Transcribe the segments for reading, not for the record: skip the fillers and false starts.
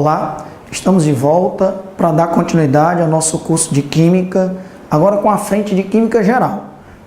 Olá, estamos de volta para dar continuidade ao nosso curso de Química, agora com a frente de Química Geral.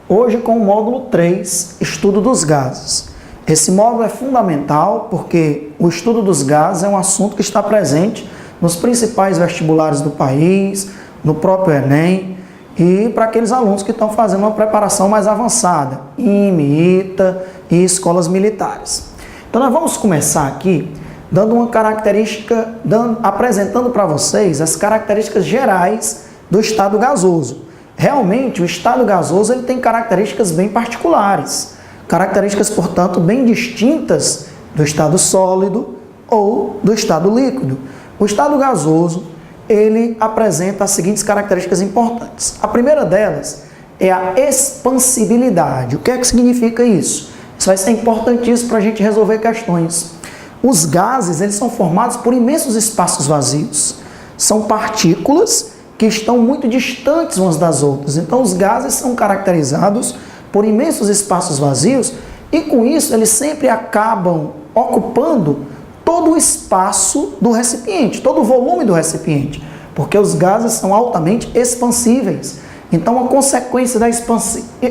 Hoje com o módulo 3, Estudo dos Gases. Esse módulo é fundamental porque o estudo dos gases é um assunto que está presente nos principais vestibulares do país, no próprio Enem, e para aqueles alunos que estão fazendo uma preparação mais avançada, IME, ITA e escolas militares. Então nós vamos começar aqui dando uma característica, apresentando para vocês as características gerais do estado gasoso. Realmente o estado gasoso ele tem características bem particulares, características, portanto, bem distintas do estado sólido ou do estado líquido. O estado gasoso ele apresenta as seguintes características importantes. A primeira delas é a expansibilidade. O que é que significa isso? Isso vai ser importantíssimo para a gente resolver questões. Os gases eles são formados por imensos espaços vazios. São partículas que estão muito distantes umas das outras. Então, os gases são caracterizados por imensos espaços vazios e, com isso, eles sempre acabam ocupando todo o espaço do recipiente, todo o volume do recipiente, porque os gases são altamente expansíveis. Então, a consequência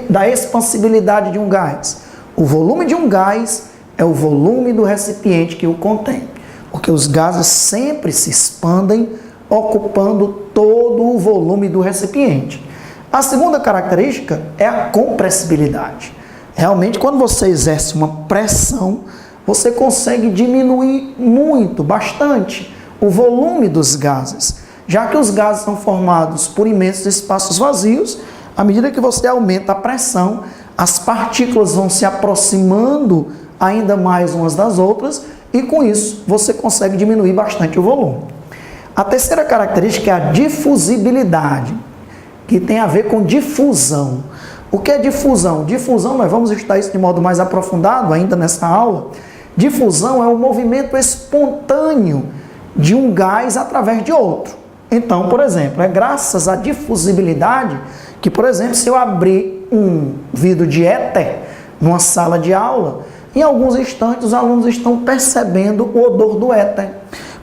da expansibilidade de um gás, o volume de um gás é o volume do recipiente que o contém, porque os gases sempre se expandem, ocupando todo o volume do recipiente. A segunda característica é a compressibilidade. Realmente, quando você exerce uma pressão, você consegue diminuir muito, bastante, o volume dos gases, já que os gases são formados por imensos espaços vazios. À medida que você aumenta a pressão, as partículas vão se aproximando ainda mais umas das outras e, com isso, você consegue diminuir bastante o volume. A terceira característica é a difusibilidade, que tem a ver com difusão. O que é difusão? Difusão, nós vamos estudar isso de modo mais aprofundado ainda nessa aula. Difusão é o movimento espontâneo de um gás através de outro. Então, por exemplo, é graças à difusibilidade que, por exemplo, se eu abrir um vidro de éter numa sala de aula, em alguns instantes os alunos estão percebendo o odor do éter,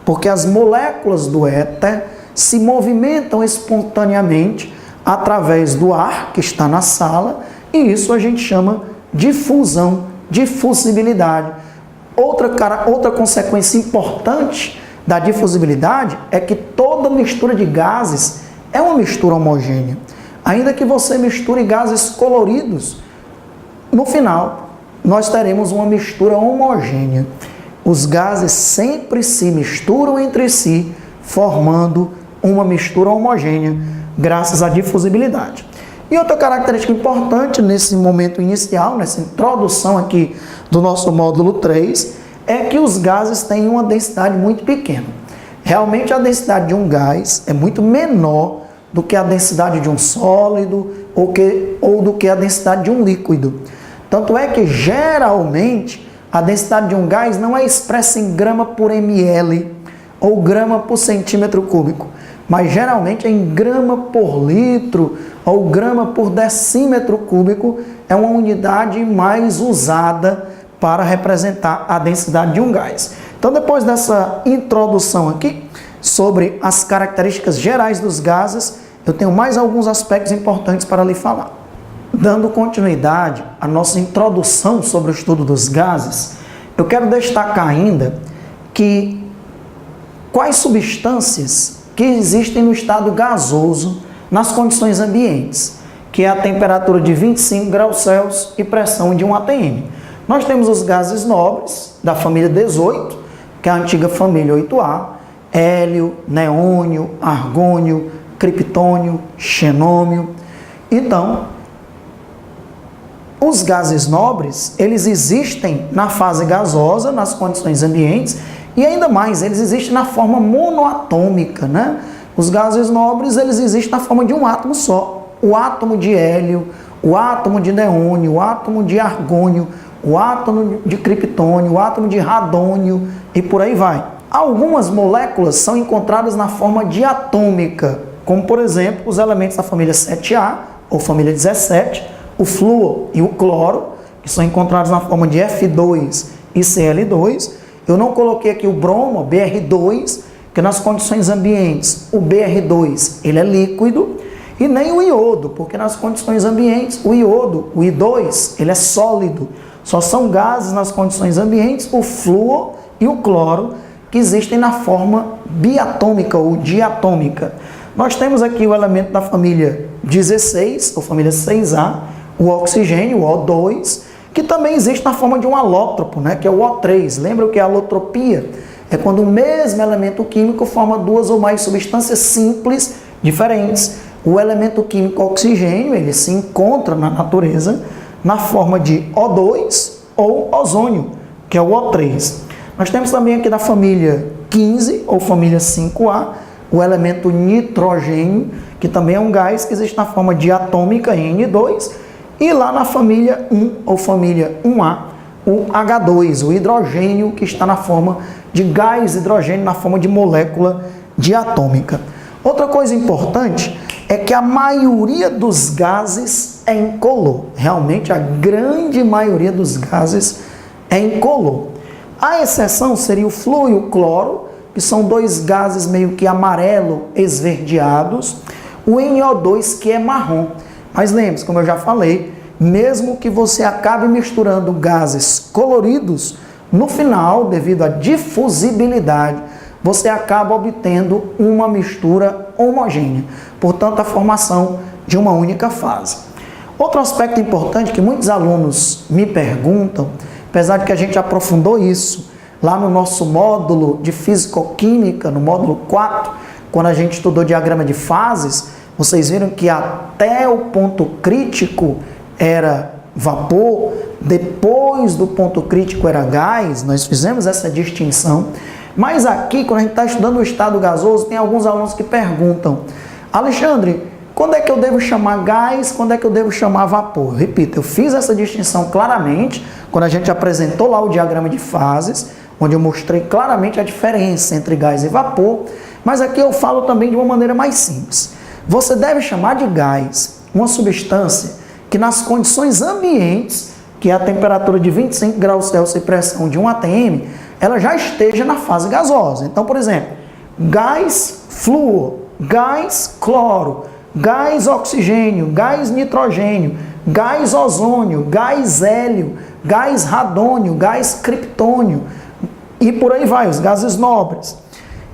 porque as moléculas do éter se movimentam espontaneamente através do ar que está na sala, e isso a gente chama difusão, difusibilidade. Outra consequência importante da difusibilidade é que toda mistura de gases é uma mistura homogênea. Ainda que você misture gases coloridos, no final nós teremos uma mistura homogênea. Os gases sempre se misturam entre si, formando uma mistura homogênea, graças à difusibilidade. E outra característica importante nesse momento inicial, nessa introdução aqui do nosso módulo 3, é que os gases têm uma densidade muito pequena. Realmente a densidade de um gás é muito menor do que a densidade de um sólido ou do que a densidade de um líquido. Tanto é que geralmente a densidade de um gás não é expressa em grama por ml ou grama por centímetro cúbico, mas geralmente é em grama por litro ou grama por decímetro cúbico, é uma unidade mais usada para representar a densidade de um gás. Então, depois dessa introdução aqui sobre as características gerais dos gases, eu tenho mais alguns aspectos importantes para lhe falar. Dando continuidade à nossa introdução sobre o estudo dos gases, eu quero destacar ainda que quais substâncias que existem no estado gasoso nas condições ambientes, que é a temperatura de 25 graus Celsius e pressão de 1 atm. Nós temos os gases nobres da família 18, que é a antiga família 8A, hélio, neônio, argônio, criptônio, xenônio. Então, os gases nobres, eles existem na fase gasosa, nas condições ambientes, e ainda mais, eles existem na forma monoatômica, né? Os gases nobres, eles existem na forma de um átomo só. O átomo de hélio, o átomo de neônio, o átomo de argônio, o átomo de criptônio, o átomo de radônio e por aí vai. Algumas moléculas são encontradas na forma diatômica, como por exemplo os elementos da família 7A ou família 17, o flúor e o cloro, que são encontrados na forma de F2 e Cl2. Eu não coloquei aqui o bromo, Br2, porque nas condições ambientes o Br2 ele é líquido, e nem o iodo, porque nas condições ambientes o iodo, o I2, ele é sólido. Só são gases nas condições ambientes o flúor e o cloro, que existem na forma biatômica ou diatômica. Nós temos aqui o elemento da família 16, ou família 6A, o oxigênio, o O2, que também existe na forma de um alótropo, né, que é o O3. Lembra o que é alotropia? É quando o mesmo elemento químico forma duas ou mais substâncias simples diferentes. O elemento químico oxigênio, ele se encontra na natureza na forma de O2 ou ozônio, que é o O3. Nós temos também aqui da família 15, ou família 5A, o elemento nitrogênio, que também é um gás que existe na forma diatômica, N2, e lá na família 1, ou família 1A, o H2, o hidrogênio, que está na forma de gás hidrogênio, na forma de molécula diatômica. Outra coisa importante é que a maioria dos gases é incolor. Realmente, a grande maioria dos gases é incolor. A exceção seria o flúor e o cloro, que são dois gases meio que amarelo esverdeados, o NO2, que é marrom. Mas lembre-se, como eu já falei, mesmo que você acabe misturando gases coloridos, no final, devido à difusibilidade, você acaba obtendo uma mistura homogênea, portanto, a formação de uma única fase. Outro aspecto importante que muitos alunos me perguntam, apesar de que a gente aprofundou isso lá no nosso módulo de Físico-Química, no módulo 4, quando a gente estudou diagrama de fases, vocês viram que até o ponto crítico era vapor, depois do ponto crítico era gás, nós fizemos essa distinção. Mas aqui, quando a gente está estudando o estado gasoso, tem alguns alunos que perguntam: Alexandre, quando é que eu devo chamar gás, quando é que eu devo chamar vapor? Repito, eu fiz essa distinção claramente quando a gente apresentou lá o diagrama de fases, onde eu mostrei claramente a diferença entre gás e vapor, mas aqui eu falo também de uma maneira mais simples. Você deve chamar de gás uma substância que nas condições ambientes, que é a temperatura de 25 graus Celsius e pressão de 1 atm, ela já esteja na fase gasosa. Então, por exemplo, gás flúor, gás cloro, gás oxigênio, gás nitrogênio, gás ozônio, gás hélio, gás radônio, gás criptônio e por aí vai, os gases nobres.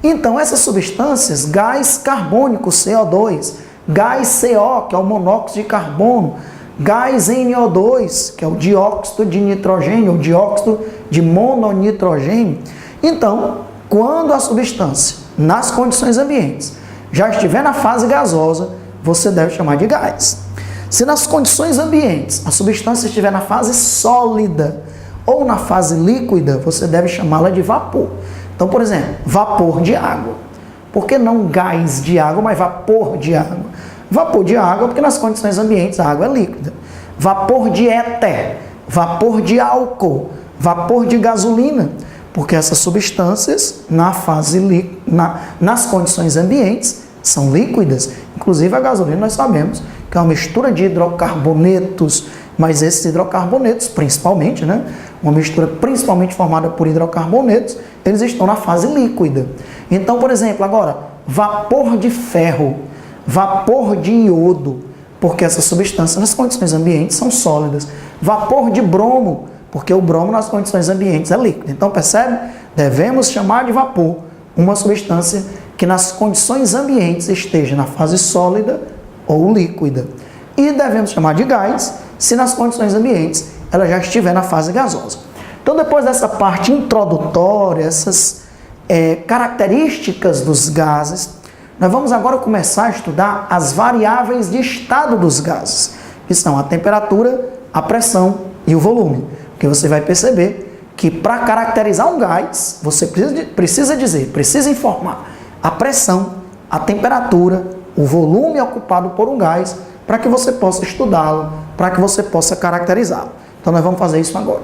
Então, essas substâncias, gás carbônico, CO2, gás CO, que é o monóxido de carbono, gás NO2, que é o dióxido de nitrogênio, o dióxido de mononitrogênio. Então, quando a substância, nas condições ambientes, já estiver na fase gasosa, você deve chamar de gás. Se nas condições ambientes a substância estiver na fase sólida ou na fase líquida, você deve chamá-la de vapor. Então, por exemplo, vapor de água. Por que não gás de água, mas vapor de água? Vapor de água porque nas condições ambientes a água é líquida. Vapor de éter, vapor de álcool, vapor de gasolina, porque essas substâncias nas condições ambientes são líquidas. Inclusive a gasolina nós sabemos que é uma mistura de hidrocarbonetos, mas esses hidrocarbonetos, principalmente, né, uma mistura principalmente formada por hidrocarbonetos, eles estão na fase líquida. Então, por exemplo, agora, vapor de ferro, vapor de iodo, porque essas substâncias nas condições ambientes são sólidas. Vapor de bromo, porque o bromo nas condições ambientes é líquido. Então, percebe? Devemos chamar de vapor uma substância que nas condições ambientes esteja na fase sólida ou líquida. E devemos chamar de gás se nas condições ambientes ela já estiver na fase gasosa. Então, depois dessa parte introdutória, essas características dos gases, nós vamos agora começar a estudar as variáveis de estado dos gases, que são a temperatura, a pressão e o volume. Porque você vai perceber que para caracterizar um gás, você precisa informar a pressão, a temperatura, o volume ocupado por um gás, para que você possa estudá-lo, para que você possa caracterizá-lo. Então, nós vamos fazer isso agora.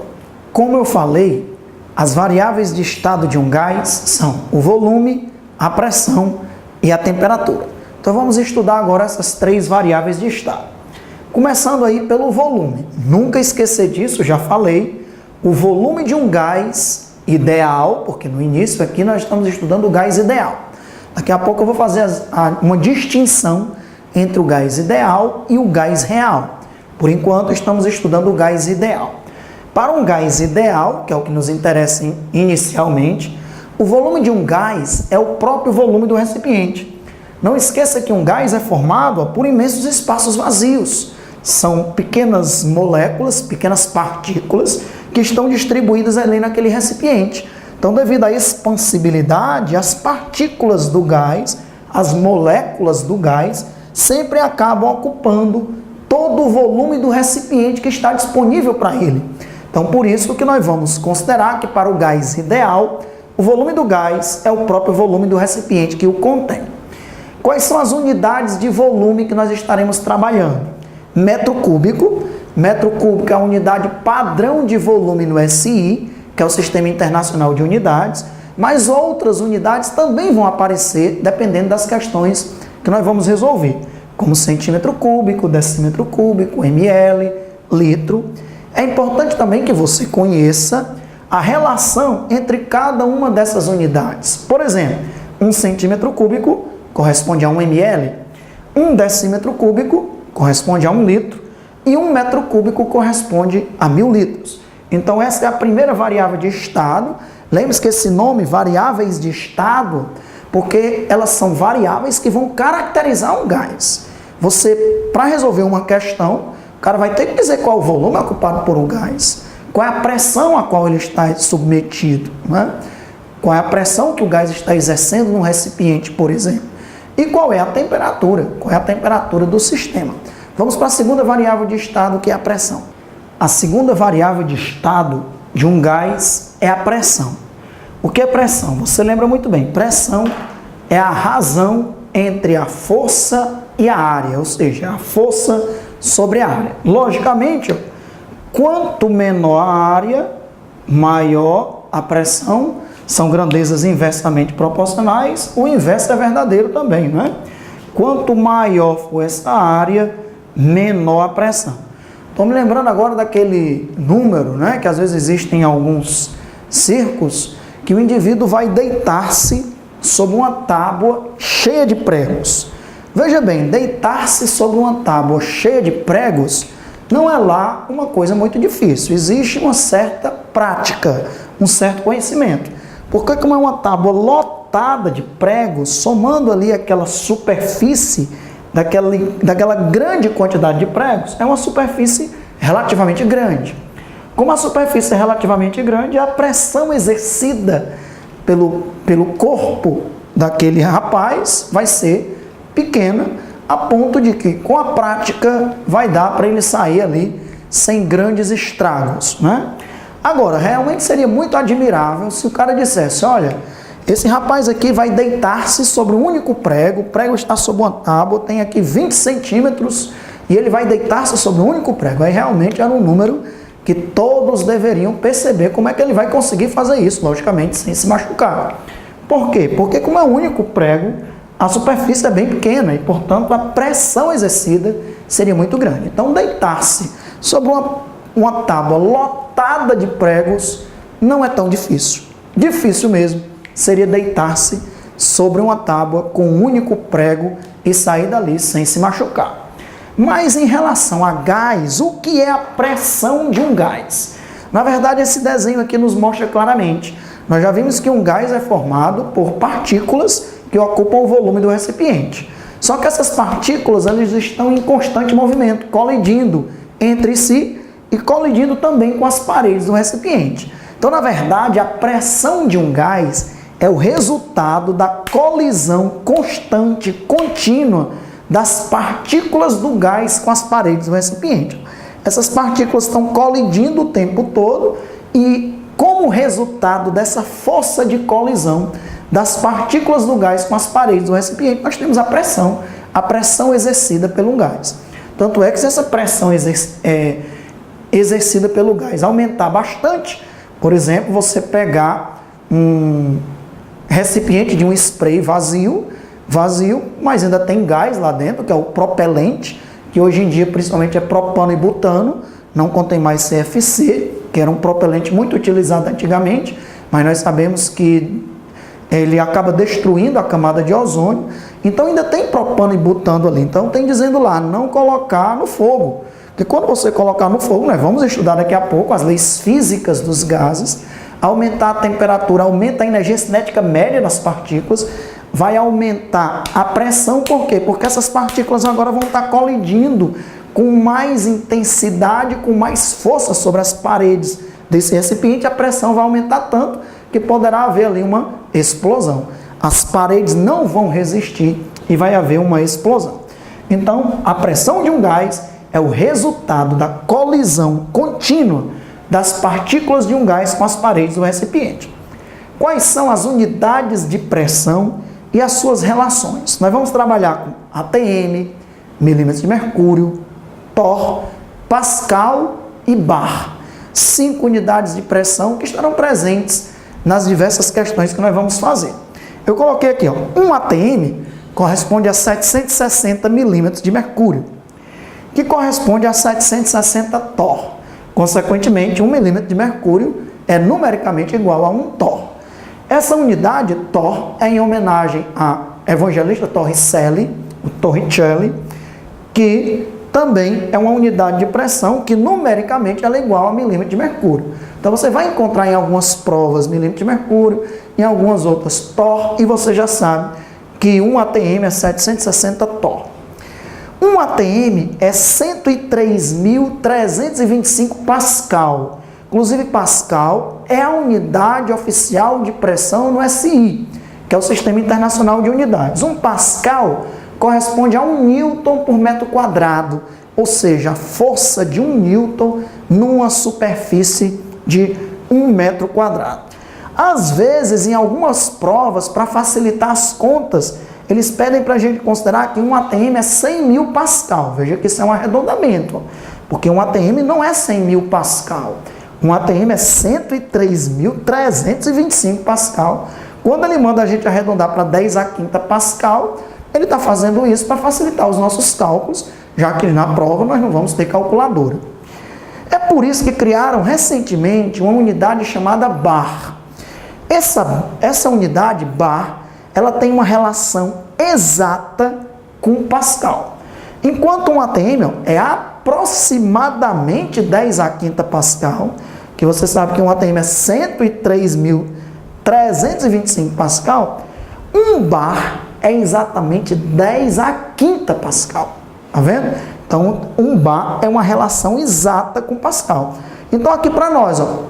Como eu falei, as variáveis de estado de um gás são o volume, a pressão e a temperatura. Então, vamos estudar agora essas três variáveis de estado. Começando aí pelo volume. Nunca esquecer disso, já falei. O volume de um gás ideal, porque no início aqui nós estamos estudando o gás ideal. Daqui a pouco eu vou fazer uma distinção entre o gás ideal e o gás real. Por enquanto, estamos estudando o gás ideal. Para um gás ideal, que é o que nos interessa inicialmente, o volume de um gás é o próprio volume do recipiente. Não esqueça que um gás é formado por imensos espaços vazios. São pequenas moléculas, pequenas partículas que estão distribuídas ali naquele recipiente. Então, devido à expansibilidade, as partículas do gás, as moléculas do gás, sempre acabam ocupando todo o volume do recipiente que está disponível para ele. Então, por isso que nós vamos considerar que para o gás ideal, o volume do gás é o próprio volume do recipiente que o contém. Quais são as unidades de volume que nós estaremos trabalhando? Metro cúbico. Metro cúbico é a unidade padrão de volume no SI, que é o Sistema Internacional de Unidades, mas outras unidades também vão aparecer dependendo das questões que nós vamos resolver, como centímetro cúbico, decímetro cúbico, ml, litro. É importante também que você conheça a relação entre cada uma dessas unidades. Por exemplo, 1 centímetro cúbico corresponde a 1 ml, 1 decímetro cúbico corresponde a 1 litro e 1 metro cúbico corresponde a 1000 litros. Então, essa é a primeira variável de estado. Lembre-se que esse nome, variáveis de estado, porque elas são variáveis que vão caracterizar um gás. Você, para resolver uma questão, o cara vai ter que dizer qual o volume ocupado por um gás, qual é a pressão a qual ele está submetido, né? Qual é a pressão que o gás está exercendo no recipiente, por exemplo, e qual é a temperatura do sistema. Vamos para a segunda variável de estado, que é a pressão. A segunda variável de estado de um gás é a pressão. O que é pressão? Você lembra muito bem, pressão é a razão entre a força e a área, ou seja, a força sobre a área. Logicamente, quanto menor a área, maior a pressão. São grandezas inversamente proporcionais. O inverso é verdadeiro também, não é? Quanto maior for essa área, menor a pressão. Estou me lembrando agora daquele número, né, que às vezes existe em alguns circos, que o indivíduo vai deitar-se sobre uma tábua cheia de pregos. Veja bem, deitar-se sobre uma tábua cheia de pregos não é lá uma coisa muito difícil. Existe uma certa prática, um certo conhecimento. Porque como é uma tábua lotada de pregos, somando ali aquela superfície daquela grande quantidade de pregos, é uma superfície relativamente grande. Como a superfície é relativamente grande, a pressão exercida pelo corpo daquele rapaz vai ser pequena, a ponto de que, com a prática, vai dar para ele sair ali sem grandes estragos, né? Agora, realmente seria muito admirável se o cara dissesse, olha, esse rapaz aqui vai deitar-se sobre um único prego, o prego está sobre uma tábua, tem aqui 20 centímetros, e ele vai deitar-se sobre um único prego. Aí realmente era um número que todos deveriam perceber como é que ele vai conseguir fazer isso, logicamente, sem se machucar. Por quê? Porque como é um único prego, a superfície é bem pequena e, portanto, a pressão exercida seria muito grande. Então, deitar-se sobre uma tábua lotada de pregos não é tão difícil. Difícil mesmo seria deitar-se sobre uma tábua com um único prego e sair dali sem se machucar. Mas em relação a gás, o que é a pressão de um gás? Na verdade, esse desenho aqui nos mostra claramente. Nós já vimos que um gás é formado por partículas que ocupam o volume do recipiente. Só que essas partículas elas estão em constante movimento, colidindo entre si e colidindo também com as paredes do recipiente. Então, na verdade, a pressão de um gás é o resultado da colisão constante, contínua, das partículas do gás com as paredes do recipiente. Essas partículas estão colidindo o tempo todo e, como resultado dessa força de colisão das partículas do gás com as paredes do recipiente, nós temos a pressão exercida pelo gás. Tanto é que se essa pressão exercida pelo gás aumentar bastante, por exemplo, você pegar um recipiente de um spray vazio, mas ainda tem gás lá dentro, que é o propelente, que hoje em dia principalmente é propano e butano, não contém mais CFC, que era um propelente muito utilizado antigamente, mas nós sabemos que ele acaba destruindo a camada de ozônio, então ainda tem propano e butano ali. Então tem dizendo lá, não colocar no fogo. Porque quando você colocar no fogo, nós vamos estudar daqui a pouco as leis físicas dos gases, aumentar a temperatura, aumenta a energia cinética média das partículas, vai aumentar a pressão, por quê? Porque essas partículas agora vão estar colidindo com mais intensidade, com mais força sobre as paredes desse recipiente, a pressão vai aumentar tanto que poderá haver ali uma explosão. As paredes não vão resistir e vai haver uma explosão. Então, a pressão de um gás é o resultado da colisão contínua das partículas de um gás com as paredes do recipiente. Quais são as unidades de pressão e as suas relações? Nós vamos trabalhar com ATM, milímetros de mercúrio, torr, pascal e bar. 5 unidades de pressão que estarão presentes nas diversas questões que nós vamos fazer. Eu coloquei aqui, ó, um ATM corresponde a 760 milímetros de mercúrio, que corresponde a 760 torr. Consequentemente, 1 milímetro de mercúrio é numericamente igual a 1 torr. Essa unidade, torr, é em homenagem a evangelista Torricelli, o Torricelli, que também é uma unidade de pressão que numericamente ela é igual a milímetro de mercúrio. Então você vai encontrar em algumas provas milímetro de mercúrio, em algumas outras torr, e você já sabe que 1 ATM é 760 torr. 1 ATM é 103.325 pascal. Inclusive, pascal é a unidade oficial de pressão no SI, que é o Sistema Internacional de Unidades. 1 pascal corresponde a 1 newton por metro quadrado, ou seja, a força de 1 newton numa superfície de 1 metro quadrado. Às vezes, em algumas provas, para facilitar as contas, eles pedem para a gente considerar que 1 ATM é 100.000 pascal. Veja que isso é um arredondamento, porque 1 ATM não é 100.000 pascal. 1 ATM é 103.325 pascal. Quando ele manda a gente arredondar para 10 a quinta pascal, ele está fazendo isso para facilitar os nossos cálculos, já que na prova nós não vamos ter calculadora. É por isso que criaram recentemente uma unidade chamada bar. Essa unidade bar, ela tem uma relação exata com pascal. Enquanto um ATM é aproximadamente 10 a quinta pascal, que você sabe que um ATM é 103.325 pascal, um bar é exatamente 10 a quinta pascal. Tá vendo? Então, um bar é uma relação exata com pascal. Então, aqui para nós, ó,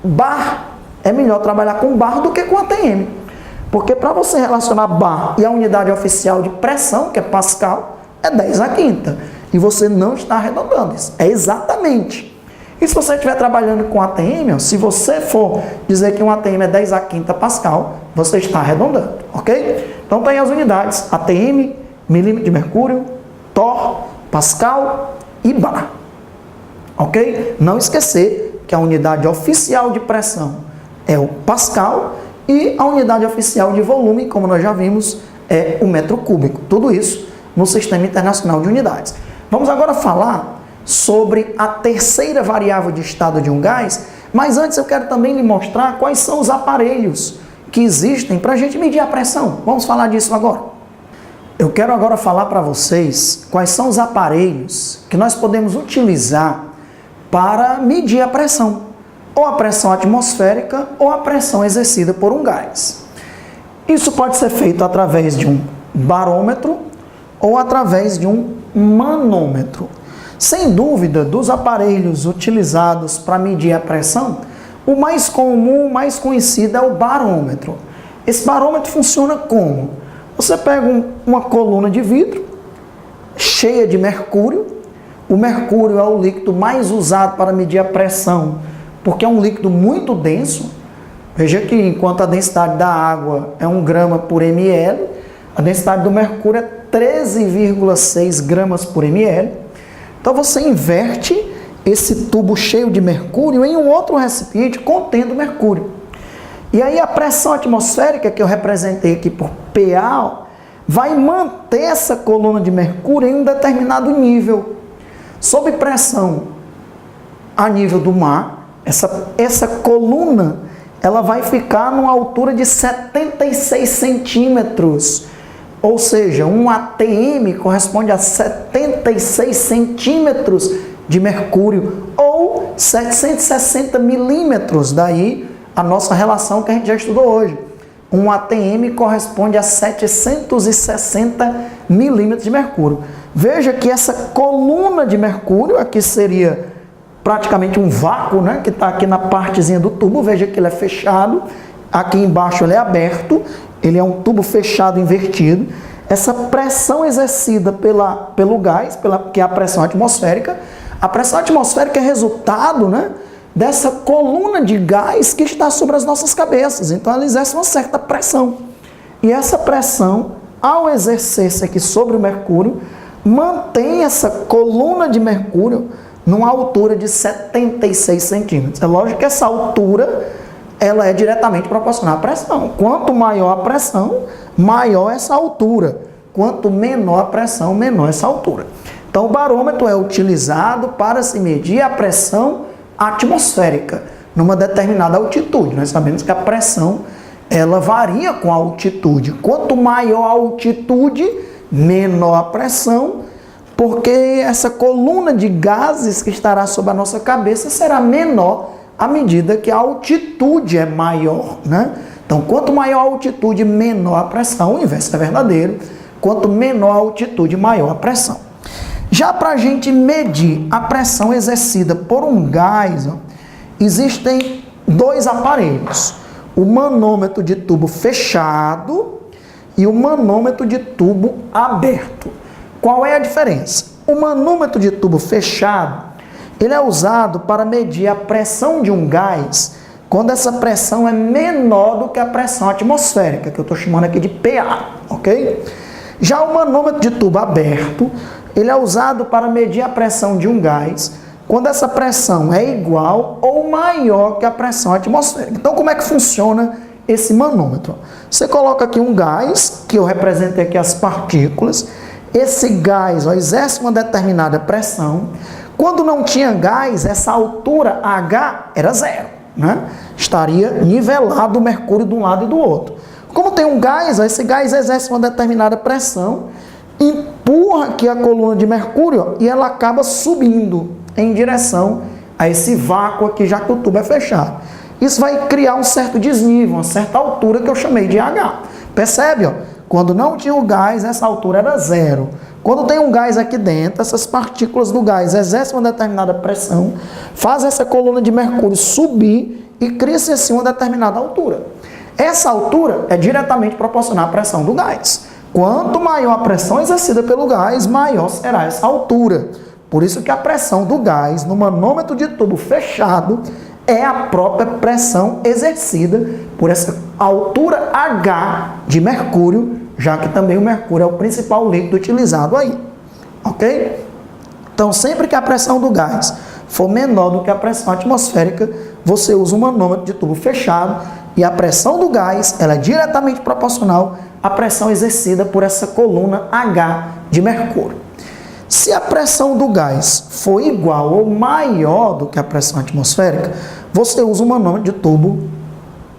bar é melhor trabalhar com bar do que com ATM. Porque para você relacionar bar e a unidade oficial de pressão, que é pascal, é 10 a quinta. E você não está arredondando isso. É exatamente. E se você estiver trabalhando com ATM, ó, se você for dizer que um ATM é 10 a quinta pascal, você está arredondando, ok? Então tem as unidades ATM, milímetro de mercúrio, torr, pascal e bar. Ok? Não esquecer que a unidade oficial de pressão é o pascal e a unidade oficial de volume, como nós já vimos, é o metro cúbico. Tudo isso no Sistema Internacional de Unidades. Vamos agora falar sobre a terceira variável de estado de um gás, mas antes eu quero também lhe mostrar quais são os aparelhos que existem para a gente medir a pressão. Vamos falar disso agora. Eu quero agora falar para vocês quais são os aparelhos que nós podemos utilizar para medir a pressão, ou a pressão atmosférica ou a pressão exercida por um gás. Isso pode ser feito através de um barômetro ou através de um manômetro. Sem dúvida, dos aparelhos utilizados para medir a pressão, o mais comum, o mais conhecido é o barômetro. Esse barômetro funciona como? Você pega uma coluna de vidro cheia de mercúrio. O mercúrio é o líquido mais usado para medir a pressão, porque é um líquido muito denso. Veja que enquanto a densidade da água é 1 grama por ml, a densidade do mercúrio é 13,6 gramas por ml. Então você inverte esse tubo cheio de mercúrio em um outro recipiente contendo mercúrio. E aí a pressão atmosférica, que eu representei aqui por PA, vai manter essa coluna de mercúrio em um determinado nível. Sob pressão a nível do mar, essa coluna ela vai ficar numa altura de 76 centímetros. Ou seja, um ATM corresponde a 76 centímetros de mercúrio, ou 760 milímetros, daí a nossa relação que a gente já estudou hoje. Um ATM corresponde a 760 milímetros de mercúrio. Veja que essa coluna de mercúrio, aqui seria praticamente um vácuo, né, que está aqui na partezinha do tubo, veja que ele é fechado, aqui embaixo ele é aberto, ele é um tubo fechado invertido. Essa pressão exercida pelo gás, que é a pressão atmosférica é resultado, né, dessa coluna de gás que está sobre as nossas cabeças. Então ela exerce uma certa pressão. E essa pressão, ao exercer-se aqui sobre o mercúrio, mantém essa coluna de mercúrio numa altura de 76 centímetros. É lógico que essa altura ela é diretamente proporcional à pressão. Quanto maior a pressão, maior essa altura. Quanto menor a pressão, menor essa altura. Então o barômetro é utilizado para se medir a pressão atmosférica numa determinada altitude. Nós sabemos que a pressão ela varia com a altitude. Quanto maior a altitude, menor a pressão, porque essa coluna de gases que estará sobre a nossa cabeça será menor à medida que a altitude é maior, né? Então, quanto maior a altitude, menor a pressão, o inverso é verdadeiro. Quanto menor a altitude, maior a pressão. Já para a gente medir a pressão exercida por um gás, existem dois aparelhos. O manômetro de tubo fechado e o manômetro de tubo aberto. Qual é a diferença? O manômetro de tubo fechado, ele é usado para medir a pressão de um gás quando essa pressão é menor do que a pressão atmosférica, que eu estou chamando aqui de PA, ok? Já o manômetro de tubo aberto, ele é usado para medir a pressão de um gás quando essa pressão é igual ou maior que a pressão atmosférica. Então, como é que funciona esse manômetro? Você coloca aqui um gás, que eu representei aqui as partículas. Esse gás exerce uma determinada pressão. Quando não tinha gás, essa altura H era zero, né? Estaria nivelado o mercúrio de um lado e do outro. Como tem um gás, esse gás exerce uma determinada pressão, empurra aqui a coluna de mercúrio e ela acaba subindo em direção a esse vácuo aqui, já que o tubo é fechado. Isso vai criar um certo desnível, uma certa altura que eu chamei de H. Percebe? Ó? Quando não tinha o gás, essa altura era zero. Quando tem um gás aqui dentro, essas partículas do gás exercem uma determinada pressão, faz essa coluna de mercúrio subir e cria-se assim uma determinada altura. Essa altura é diretamente proporcional à pressão do gás. Quanto maior a pressão exercida pelo gás, maior será essa altura. Por isso que a pressão do gás no manômetro de tubo fechado é a própria pressão exercida por essa altura H de mercúrio, já que também o mercúrio é o principal líquido utilizado aí, ok? Então, sempre que a pressão do gás for menor do que a pressão atmosférica, você usa um manômetro de tubo fechado e a pressão do gás ela é diretamente proporcional à pressão exercida por essa coluna H de mercúrio. Se a pressão do gás for igual ou maior do que a pressão atmosférica, você usa um manômetro de tubo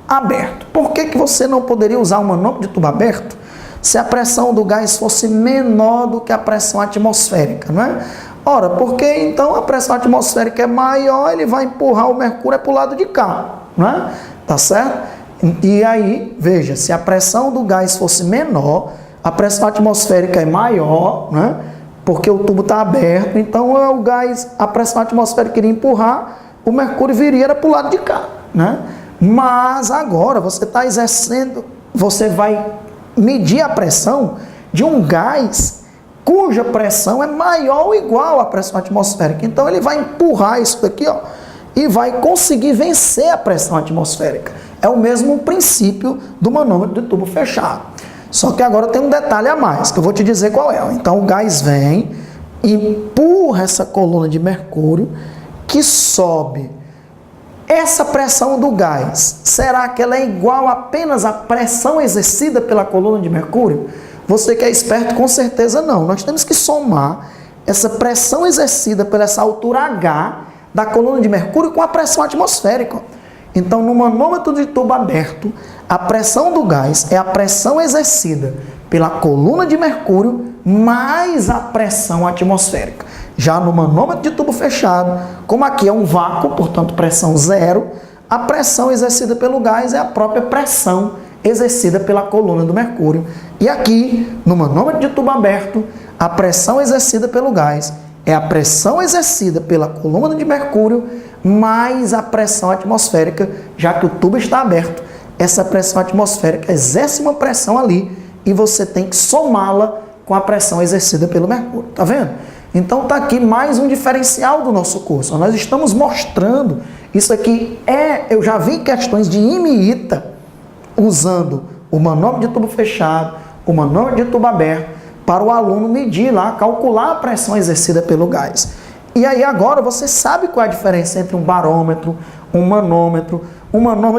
aberto. Por que você não poderia usar um manômetro de tubo aberto se a pressão do gás fosse menor do que a pressão atmosférica, não é? Ora, porque então a pressão atmosférica é maior, ele vai empurrar o mercúrio para o lado de cá, não é? Tá certo? E aí, veja, se a pressão do gás fosse menor, a pressão atmosférica é maior, né? Porque o tubo está aberto, então o gás, a pressão atmosférica iria empurrar, o mercúrio viria para o lado de cá, né? Mas agora você está exercendo, você vai medir a pressão de um gás cuja pressão é maior ou igual à pressão atmosférica. Então ele vai empurrar isso daqui, ó, e vai conseguir vencer a pressão atmosférica. É o mesmo princípio do manômetro de tubo fechado. Só que agora tem um detalhe a mais, que eu vou te dizer qual é. Então o gás vem, empurra essa coluna de mercúrio, que sobe. Essa pressão do gás, será que ela é igual apenas à pressão exercida pela coluna de mercúrio? Você que é esperto, com certeza não. Nós temos que somar essa pressão exercida por essa altura H da coluna de mercúrio com a pressão atmosférica. Então, no manômetro de tubo aberto, a pressão do gás é a pressão exercida pela coluna de mercúrio mais a pressão atmosférica. Já no manômetro de tubo fechado, como aqui é um vácuo, portanto pressão zero, a pressão exercida pelo gás é a própria pressão exercida pela coluna do mercúrio. E aqui, no manômetro de tubo aberto, a pressão exercida pelo gás é a pressão exercida pela coluna de mercúrio mais a pressão atmosférica, já que o tubo está aberto. Essa pressão atmosférica exerce uma pressão ali e você tem que somá-la com a pressão exercida pelo mercúrio. Tá vendo? Então tá aqui mais um diferencial do nosso curso. Nós estamos mostrando, isso aqui eu já vi questões de IME-ITA usando o manômetro de tubo fechado, o manômetro de tubo aberto, para o aluno medir lá, calcular a pressão exercida pelo gás. E aí agora você sabe qual é a diferença entre um barômetro, um manômetro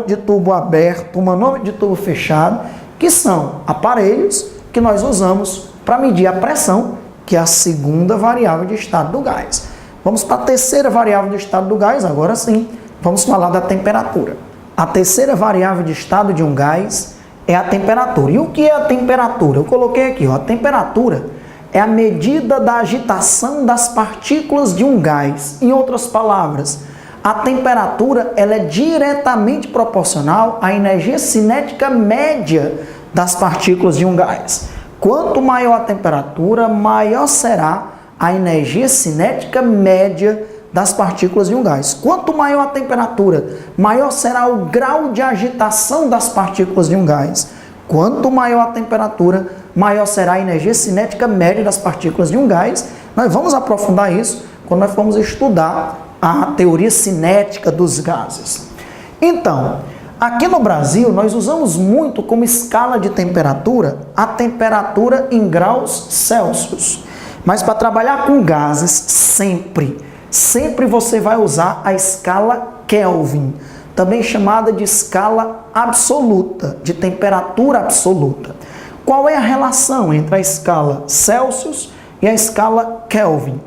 de tubo aberto, um manômetro de tubo fechado, que são aparelhos que nós usamos para medir a pressão, que é a segunda variável de estado do gás. Vamos para a terceira variável de estado do gás, agora sim, vamos falar da temperatura. A terceira variável de estado de um gás é a temperatura. E o que é a temperatura? Eu coloquei aqui, ó, a temperatura é a medida da agitação das partículas de um gás. Em outras palavras, a temperatura ela é diretamente proporcional à energia cinética média das partículas de um gás. Quanto maior a temperatura, maior será a energia cinética média das partículas de um gás. Quanto maior a temperatura, maior será o grau de agitação das partículas de um gás. Quanto maior a temperatura, maior será a energia cinética média das partículas de um gás. Nós vamos aprofundar isso quando nós formos estudar a teoria cinética dos gases. Então, aqui no Brasil, nós usamos muito como escala de temperatura a temperatura em graus Celsius. Mas para trabalhar com gases, sempre você vai usar a escala Kelvin, também chamada de escala absoluta, de temperatura absoluta. Qual é a relação entre a escala Celsius e a escala Kelvin?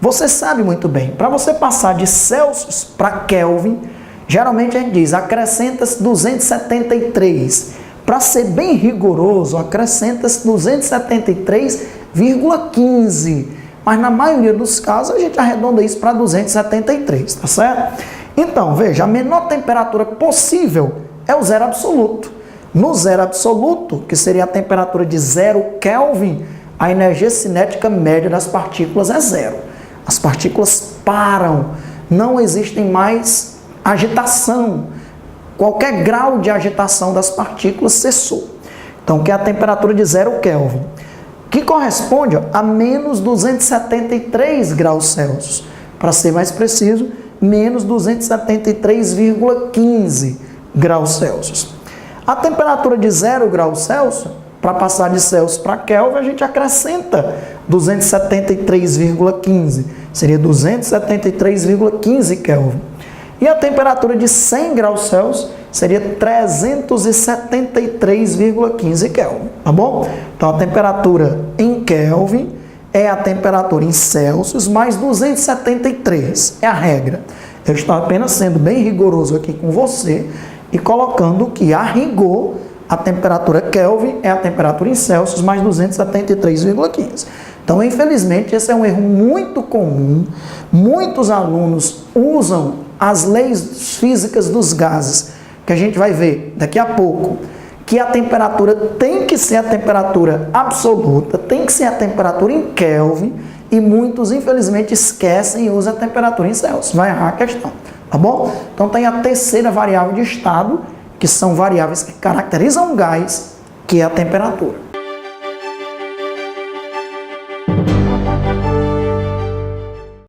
Você sabe muito bem, para você passar de Celsius para Kelvin, geralmente a gente diz, acrescenta-se 273. Para ser bem rigoroso, acrescenta-se 273,15. Mas na maioria dos casos a gente arredonda isso para 273, tá certo? Então, veja, a menor temperatura possível é o zero absoluto. No zero absoluto, que seria a temperatura de 0 Kelvin, a energia cinética média das partículas é zero. As partículas param, não existem mais agitação. Qualquer grau de agitação das partículas cessou. Então, que é a temperatura de 0 Kelvin, que corresponde a menos 273 graus Celsius. Para ser mais preciso, menos 273,15 graus Celsius. A temperatura de 0 graus Celsius, para passar de Celsius para Kelvin, a gente acrescenta 273,15. Seria 273,15 Kelvin. E a temperatura de 100 graus Celsius seria 373,15 Kelvin, tá bom? Então, a temperatura em Kelvin é a temperatura em Celsius mais 273, é a regra. Eu estou apenas sendo bem rigoroso aqui com você e colocando que, a rigor, a temperatura Kelvin é a temperatura em Celsius mais 273,15. Então, infelizmente, esse é um erro muito comum. Muitos alunos usam as leis físicas dos gases, que a gente vai ver daqui a pouco, que a temperatura tem que ser a temperatura absoluta, tem que ser a temperatura em Kelvin, e muitos, infelizmente, esquecem e usam a temperatura em Celsius. Vai errar a questão, tá bom? Então, tem a terceira variável de estado, que são variáveis que caracterizam o gás, que é a temperatura.